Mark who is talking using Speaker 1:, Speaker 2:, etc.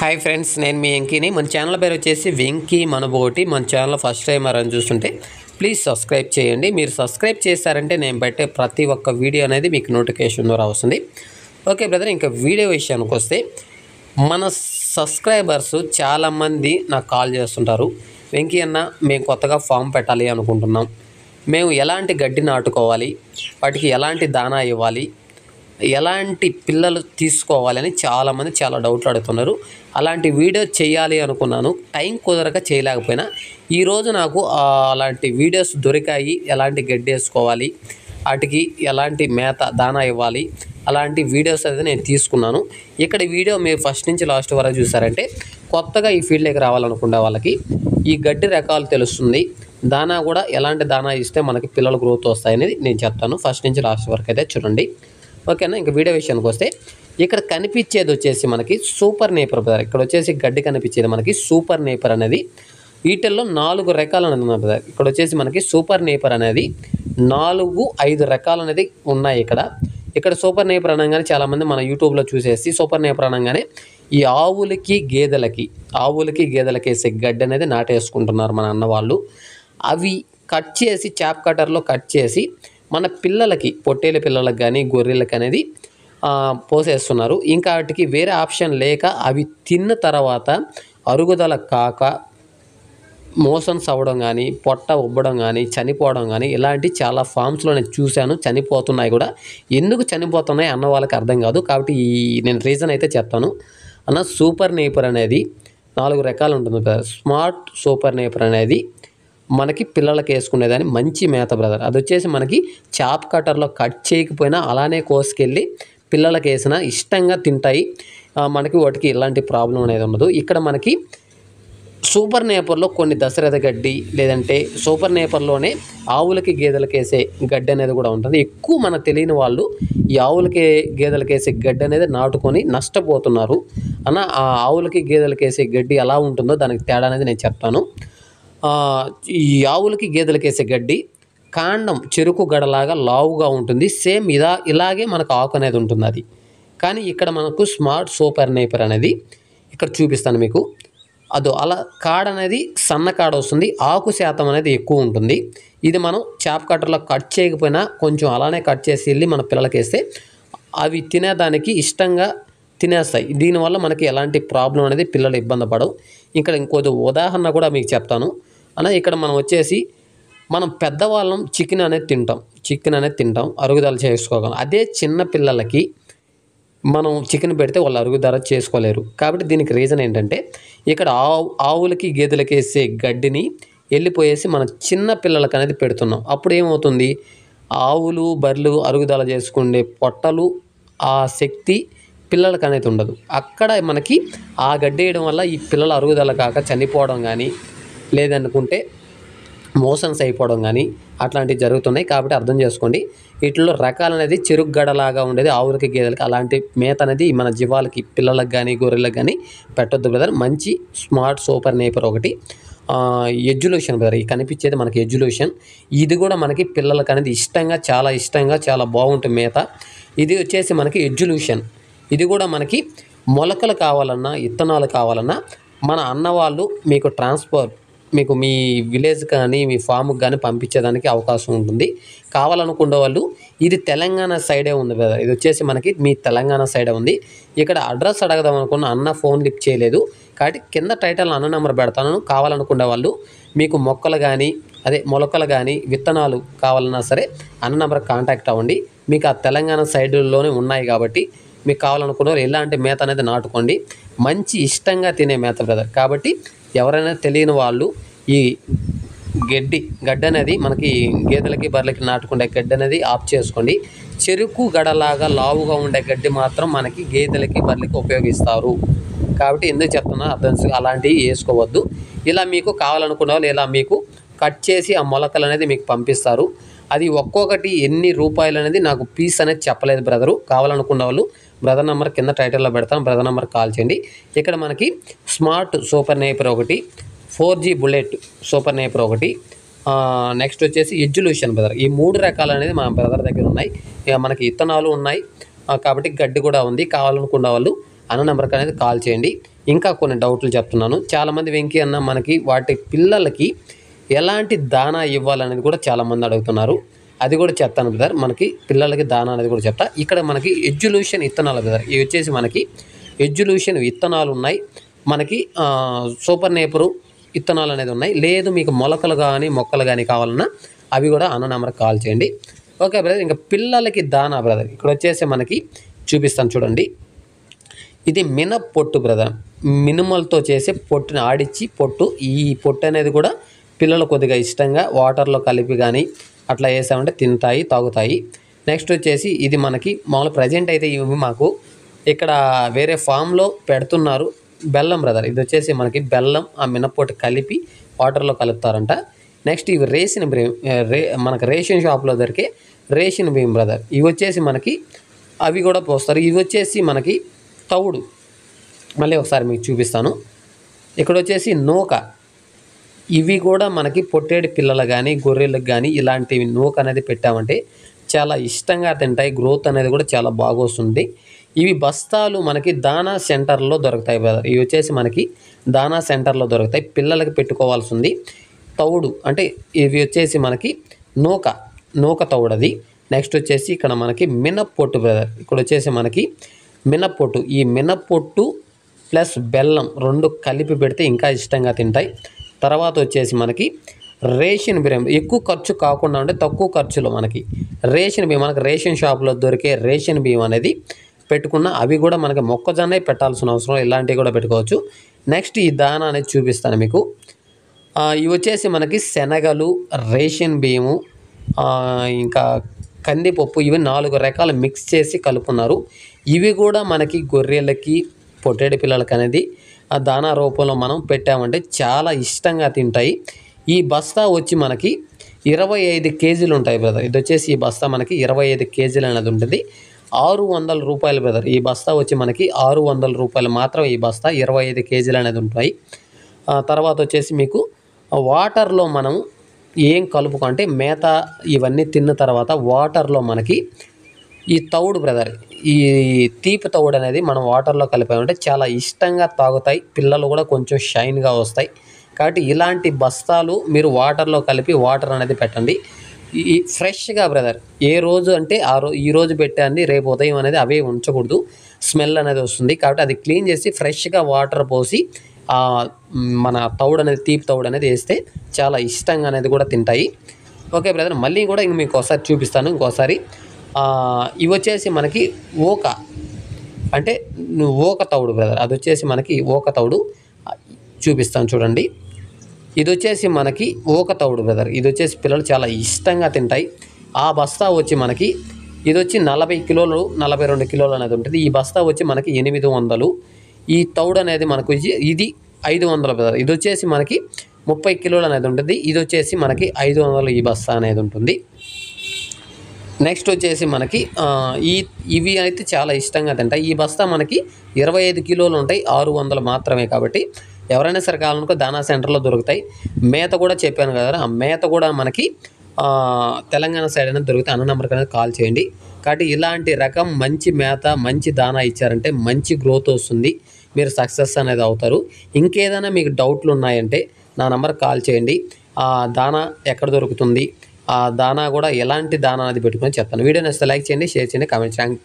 Speaker 1: Hi friends, నేను మీ వెంకీని. మన channel పేరు వచ్చేసి వెంకీ మనబోటి. మన ఛానల్ ఫస్ట్ టైం అని చూస్తుంటే ప్లీజ్ సబ్స్క్రైబ్ చేయండి. మీరు సబ్స్క్రైబ్ చేశారంటే నేను పెట్టే ప్రతి ఒక్క వీడియో అనేది మీకు నోటిఫికేషన్ ద్వారా వస్తుంది. ఓకే బ్రదర్, ఇంకా వీడియో విషయానికి వస్తే మన సబ్స్క్రైబర్స్ చాలామంది నాకు కాల్ చేస్తుంటారు. వెంకీ అన్న, మేము కొత్తగా ఫామ్ పెట్టాలి అనుకుంటున్నాం, మేము ఎలాంటి గడ్డి నాటుకోవాలి, వాటికి ఎలాంటి దానా ఇవ్వాలి, ఎలాంటి పిల్లలు తీసుకోవాలని చాలామంది చాలా డౌట్లు అడుగుతున్నారు. అలాంటి వీడియో చేయాలి అనుకున్నాను, టైం కుదరక చేయలేకపోయినా ఈరోజు నాకు అలాంటి వీడియోస్ దొరికాయి. ఎలాంటి గడ్డి వేసుకోవాలి, వాటికి ఎలాంటి మేత దానా ఇవ్వాలి, అలాంటి వీడియోస్ అయితే నేను తీసుకున్నాను. ఇక్కడ వీడియో మీరు ఫస్ట్ నుంచి లాస్ట్ వరకు చూసారంటే కొత్తగా ఈ ఫీల్డ్లోకి రావాలనుకునే వాళ్ళకి ఈ గడ్డి రకాలు తెలుస్తుంది. దానా కూడా ఎలాంటి దానా ఇస్తే మనకి పిల్లల గ్రోత్ వస్తాయనేది నేను చెప్తాను. ఫస్ట్ నుంచి లాస్ట్ వరకు అయితే చూడండి, ఓకేనా. ఇంకా వీడియో విషయానికి వస్తే ఇక్కడ కనిపించేది వచ్చేసి మనకి సూపర్ నేపర్ బ్రదర్. ఇక్కడ వచ్చేసి గడ్డి కనిపించేది మనకి సూపర్ నేపర్ అనేది. వీటిల్లో 4 రకాలు అనేది ఉన్నాయి బ్రదర్. ఇక్కడ వచ్చేసి మనకి సూపర్ నేపర్ అనేది 4-5 రకాలు అనేది ఉన్నాయి. ఇక్కడ సూపర్ నేపర్ అనగానే చాలామంది మన యూట్యూబ్లో చూసేసి సూపర్ నేపర్ అనగానే ఈ ఆవులకి గేదెలకి వేసే గడ్డి అనేది నాటేసుకుంటున్నారు మన అన్న వాళ్ళు. అవి కట్ చేసి చాప్ కట్టర్లో కట్ చేసి మన పిల్లలకి, పొట్టేల పిల్లలకు కానీ గొర్రెలకు అనేది పోసేస్తున్నారు. ఇంకా వాటికి వేరే ఆప్షన్ లేక అవి తిన్న తర్వాత అరుగుదల కాక మోషన్స్ అవ్వడం కానీ, పొట్ట ఉబ్బడం కానీ, చనిపోవడం కానీ ఇలాంటి చాలా ఫామ్స్లో నేను చూశాను. చనిపోతున్నాయి కూడా. ఎందుకు చనిపోతున్నాయి అన్న వాళ్ళకి అర్థం కాదు. కాబట్టి నేను రీజన్ అయితే చెప్తాను అన్న. సూపర్ నేపర్ అనేది 4 రకాలు ఉంటుంది బ్రదర్. స్మార్ట్ సూపర్ నేపర్ అనేది మనకి పిల్లలకి వేసుకునేదాన్ని మంచి మేత బ్రదర్. అది వచ్చేసి మనకి చాప్ కట్టర్లో కట్ చేయకపోయినా అలానే కోసుకెళ్ళి పిల్లలకి వేసినా ఇష్టంగా తింటాయి. మనకి వాటికి ఎలాంటి ప్రాబ్లం అనేది ఉండదు. ఇక్కడ మనకి సూపర్ నేపర్లో కొన్ని దశరథ గడ్డి, లేదంటే సూపర్ నేపర్లోనే ఆవులకి గేదెలకి వేసే గడ్డి అనేది కూడా ఉంటుంది. ఎక్కువ మనకు తెలియని వాళ్ళు ఈ ఆవులకి గేదెలకి వేసే గడ్డి అనేది నాటుకొని నష్టపోతున్నారు అన్న. ఆ ఆవులకి గేదెలకి వేసే గడ్డి ఎలా ఉంటుందో దానికి తేడా అనేది నేను చెప్తాను. ఈ ఆవులకి గేదెలకి వేసే గడ్డి కాండం చెరుకు గడలాగా లావుగా ఉంటుంది. సేమ్ ఇలాగే మనకు ఆకు అనేది ఉంటుంది అది. కానీ ఇక్కడ మనకు స్మార్ట్ సూపర్ నేపర్ అనేది ఇక్కడ చూపిస్తాను మీకు. అలా కాడ అనేది సన్న కాడ వస్తుంది, ఆకు శాతం అనేది ఎక్కువ ఉంటుంది. ఇది మనం చాప్ కట్టర్లో కట్ చేయకపోయినా కొంచెం అలానే కట్ చేసి వెళ్ళి మన పిల్లలకి వేస్తే అవి తినేదానికి ఇష్టంగా తినేస్తాయి. దీనివల్ల మనకి ఎలాంటి ప్రాబ్లం అనేది పిల్లలు ఇబ్బంది పడవు. ఇక్కడ ఇంకొక ఉదాహరణ కూడా మీకు చెప్తాను అన్న. ఇక్కడ మనం వచ్చేసి మనం పెద్దవాళ్ళం చికెన్ అనేది తింటాం, అరుగుదల చేసుకోగలం. అదే చిన్న పిల్లలకి మనం చికెన్ పెడితే వాళ్ళు అరుగుదల చేసుకోలేరు. కాబట్టి దీనికి రీజన్ ఏంటంటే ఇక్కడ ఆవులకి గేదెలకి వేసే గడ్డిని వెళ్ళిపోయేసి మన చిన్న పిల్లలకి అనేది పెడుతున్నాం. అప్పుడు ఏమవుతుంది, ఆవులు బర్రెలు అరుగుదల చేసుకునే పొట్టలు ఆ శక్తి పిల్లలకి అనేది ఉండదు. అక్కడ మనకి ఆ గడ్డి వేయడం వల్ల ఈ పిల్లల అరుగుదల కాక చనిపోవడం కానీ, లేదనుకుంటే మోషన్స్ అయిపోవడం కానీ అట్లాంటివి జరుగుతున్నాయి. కాబట్టి అర్థం చేసుకోండి. వీటిలో రకాలు అనేది చెరుగ్గడలాగా ఉండేది ఆవులకి గేదెలకి. అలాంటి మేత అనేది మన జీవాలకి, పిల్లలకు కానీ గొర్రెలకు కానీ పెట్టొద్దు బ్రదర్. మంచి స్మార్ట్ సూపర్ నేపర్ ఒకటి ఎడ్యులేషన్ బ్రదర్. ఈ కనిపించేది మనకి ఎడ్యులేషన్. ఇది కూడా మనకి పిల్లలకి అనేది చాలా ఇష్టంగా చాలా బాగుంటుంది మేత. ఇది వచ్చేసి మనకి ఎడ్యులేషన్. ఇది కూడా మనకి మొలకలు కావాలన్నా, విత్తనాలు కావాలన్నా మన అన్నవాళ్ళు మీకు మీ విలేజ్ కానీ మీ ఫామ్కి కానీ పంపించేదానికి అవకాశం ఉంటుంది. కావాలనుకునే వాళ్ళు ఇది తెలంగాణ సైడే ఉంది కదా. ఇది వచ్చేసి మనకి మీ తెలంగాణ సైడే ఉంది. ఇక్కడ అడ్రస్ అడగదాం అనుకున్న అన్న ఫోన్ లిఫ్ట్ చేయలేదు. కాబట్టి కింద టైటిల్ అన్న నెంబర్ పెడతాను. కావాలనుకునే వాళ్ళు మీకు మొక్కలు కానీ విత్తనాలు కావాలన్నా సరే అన్న నెంబర్ కాంటాక్ట్ అవ్వండి. మీకు ఆ తెలంగాణ సైడ్లోనే ఉన్నాయి కాబట్టి మీకు కావాలనుకున్న వాళ్ళు ఎలాంటి మేత అనేది నాటుకోండి. మంచి ఇష్టంగా తినే మేత బ్రదర్. కాబట్టి ఎవరైనా తెలియని వాళ్ళు ఈ గడ్డి అనేది మనకి గేదెలకి బర్రెలకి నాటుకునే గడ్డి అనేది ఆఫ్ చేసుకోండి. చెరుకు గడలాగా లావుగా ఉండే గడ్డి మాత్రం మనకి గేదెలకి బర్రెలకి ఉపయోగిస్తారు. కాబట్టి ఎందుకు చెప్తున్నా అర్థం. అలాంటివి వేసుకోవద్దు. ఇలా మీకు కావాలనుకున్న వాళ్ళు ఇలా మీకు కట్ చేసి ఆ మొలకలు అనేది మీకు పంపిస్తారు. అది ఒక్కొక్కటి ఎన్ని రూపాయలు అనేది నాకు పీస్ అనేది చెప్పలేదు బ్రదరు. కావాలనుకున్న వాళ్ళు బ్రదర్ నెంబర్ కింద టైటిల్లో పెడతాను, బ్రదర్ నెంబర్ కాల్ చేయండి. ఇక్కడ మనకి స్మార్ట్ సూపర్ నేపర్ ఒకటి, 4G బుల్లెట్ సూపర్ నేపర్ ఒకటి, నెక్స్ట్ వచ్చేసి ఎడ్యులేషన్ బ్రదర్. ఈ 3 రకాలు అనేది మన బ్రదర్ దగ్గర ఉన్నాయి. ఇక మనకి విత్తనాలు ఉన్నాయి కాబట్టి గడ్డి కూడా ఉంది. కావాలనుకున్న వాళ్ళు అన్న నెంబర్కి అనేది కాల్ చేయండి. ఇంకా కొన్ని డౌట్లు చెప్తున్నాను. చాలామంది వెంకీ అన్న మనకి వాటి పిల్లలకి ఎలాంటి దానా ఇవ్వాలనేది కూడా చాలామంది అడుగుతున్నారు. అది కూడా చెప్తాను బ్రదర్. మనకి పిల్లలకి దానా అనేది కూడా చెప్తా. ఇక్కడ మనకి ఎడ్యుల్యూషన్ విత్తనాలు బ్రదర్. ఇవి వచ్చేసి మనకి ఎడ్యుల్యూషన్ విత్తనాలు ఉన్నాయి. మనకి సూపర్ నేపరు విత్తనాలు అనేది ఉన్నాయి. లేదు మీకు మొలకలు కానీ మొక్కలు కానీ కావాలన్నా అవి కూడా అన్న నెంబర్కి కాల్ చేయండి. Okay brother. ఇంకా పిల్లలకి దానా బ్రదర్ ఇక్కడ వచ్చేసి మనకి చూపిస్తాను చూడండి. ఇది మినప్పొట్టు బ్రదర్. మినుమలతో చేసే పొట్టుని ఆడిచ్చి పొట్టు. ఈ పొట్టు అనేది కూడా పిల్లలు కొద్దిగా ఇష్టంగా వాటర్లో కలిపి కానీ అట్లా వేసామంటే తింటాయి, తాగుతాయి. నెక్స్ట్ వచ్చేసి ఇది మనకి మామూలు ప్రజెంట్ అయితే ఇవి మాకు ఇక్కడ వేరే ఫామ్లో పెడుతున్నారు. బెల్లం బ్రదర్. ఇది వచ్చేసి మనకి బెల్లం ఆ మినప్పొట్టు కలిపి వాటర్లో కలుపుతారంట. నెక్స్ట్ ఇవి రేషన్ బియ్యం, మనకి రేషన్ షాప్లో దొరికే రేషన్ బియ్యం బ్రదర్. ఇవి వచ్చేసి మనకి అవి కూడా పోస్తారు. ఇవి వచ్చేసి మనకి తవుడు. మళ్ళీ ఒకసారి మీకు చూపిస్తాను. ఇక్కడ వచ్చేసి నూక. ఇవి కూడా మనకి పొట్టేడు పిల్లలు కానీ గొర్రెలకు కానీ ఇలాంటివి నూక అనేది పెట్టామంటే చాలా ఇష్టంగా తింటాయి. గ్రోత్ అనేది కూడా చాలా బాగా వస్తుంది. ఇవి బస్తాలు మనకి దానా సెంటర్లో దొరుకుతాయి బ్రదర్. ఇవి వచ్చేసి మనకి దానా సెంటర్లో దొరుకుతాయి. పిల్లలకి పెట్టుకోవాల్సి ఉంది. తవుడు అంటే ఇవి వచ్చేసి మనకి నూక తవుడు అది. నెక్స్ట్ వచ్చేసి ఇక్కడ మనకి మినప్పొట్టు బ్రదర్. ఇక్కడ వచ్చేసి మనకి మినప్పొట్టు. ఈ మినప్పొట్టు ప్లస్ బెల్లం రెండు కలిపి పెడితే ఇంకా ఇష్టంగా తింటాయి. తర్వాత వచ్చేసి మనకి రేషన్ బియ్యం. ఎక్కువ ఖర్చు కాకుండా ఉంటే తక్కువ ఖర్చులో మనకి రేషన్ బియ్యం, మనకి రేషన్ షాప్లో దొరికే రేషన్ బియ్యం అనేది పెట్టుకున్న అవి కూడా మనకి మొక్కజొన్నే పెట్టాల్సిన అవసరం, ఇలాంటివి కూడా పెట్టుకోవచ్చు. నెక్స్ట్ ఈ దానా అనేది చూపిస్తాను మీకు. ఇవి వచ్చేసి మనకి శనగలు, రేషన్ బియ్యము, ఇంకా కందిపప్పు, ఇవి 4 రకాలు మిక్స్ చేసి కలుపుతున్నారు. ఇవి కూడా మనకి గొర్రెలకి పొట్టేడు పిల్లలకి అనేది ఆ దానా రూపంలో మనం పెట్టామంటే చాలా ఇష్టంగా తింటాయి. ఈ బస్తా వచ్చి మనకి 25 కేజీలు ఉంటాయి బ్రదర్. ఇది వచ్చేసి ఈ బస్తా మనకి 25 కేజీలు అనేది ఉంటుంది. 600 రూపాయలు బ్రదర్. ఈ బస్తా వచ్చి మనకి 600 రూపాయలు మాత్రం. ఈ బస్తా 25 కేజీలు అనేది ఉంటాయి. తర్వాత వచ్చేసి మీకు వాటర్లో మనం ఏం కలుపుకుంటే మేత ఇవన్నీ తిన్న తర్వాత వాటర్లో మనకి ఈ తవుడు బ్రదర్, ఈ తీపి తవుడు అనేది మనం వాటర్లో కలిపామంటే చాలా ఇష్టంగా తాగుతాయి. పిల్లలు కూడా కొంచెం షైన్గా వస్తాయి. కాబట్టి ఇలాంటి బస్తాలు మీరు వాటర్లో కలిపి వాటర్ అనేది పెట్టండి. ఈ ఫ్రెష్గా బ్రదర్. ఏ రోజు అంటే ఈరోజు పెట్టండి, రేపు ఉదయం అనేది అవే ఉంచకూడదు. స్మెల్ అనేది వస్తుంది. కాబట్టి అది క్లీన్ చేసి ఫ్రెష్గా వాటర్ పోసి మన తవుడు అనేది తీపి తవుడు అనేది వేస్తే చాలా ఇష్టంగా అనేది కూడా తింటాయి. Okay brother. మళ్ళీ కూడా మీకు ఒకసారి చూపిస్తాను. ఇంకోసారి ఇవి వచ్చేసి మనకి ఓక అంటే ఓక తవుడు బ్రదర్. అది వచ్చేసి మనకి ఓక తవుడు చూపిస్తాను చూడండి. ఇది వచ్చేసి మనకి ఓక తవుడు బ్రదర్. ఇది వచ్చేసి పిల్లలు చాలా ఇష్టంగా తింటాయి. ఆ బస్తా వచ్చి మనకి ఇది వచ్చి 40 కిలోలు 42 కిలోలు అనేది ఉంటుంది. ఈ బస్తా వచ్చి మనకి 800. ఈ తౌడు అనేది మనకు ఇది 500 బ్రదర్. ఇది వచ్చేసి మనకి 30 కిలోలు అనేది ఉంటుంది. ఇది వచ్చేసి మనకి 500 ఈ బస్తా అనేది ఉంటుంది. నెక్స్ట్ వచ్చేసి మనకి ఇవి అయితే చాలా ఇష్టంగా తింటాయి. ఈ బస్తా మనకి 25 కిలోలు ఉంటాయి. 600 మాత్రమే. కాబట్టి ఎవరైనా సరే కావాలనుకో దానా సెంటర్లో దొరుకుతాయి. మేత కూడా చెప్పాను కదా, ఆ మేత కూడా మనకి తెలంగాణ సైడ్ అనేది దొరుకుతాయి. అన్న నెంబర్కి అనేది కాల్ చేయండి. కాబట్టి ఇలాంటి రకం మంచి మేత మంచి దానా ఇచ్చారంటే మంచి గ్రోత్ వస్తుంది. మీరు సక్సెస్ అనేది అవుతారు. ఇంకేదైనా మీకు డౌట్లు ఉన్నాయంటే నా నెంబర్కి కాల్ చేయండి. ఆ దానా ఎక్కడ దొరుకుతుంది, ఆ దానా కూడా ఎలాంటి దానా అనేది పెట్టుకొని చెప్తాను. వీడియో నచ్చితే లైక్ చేయండి, షేర్ చేయండి, కామెంట్ చేయండి.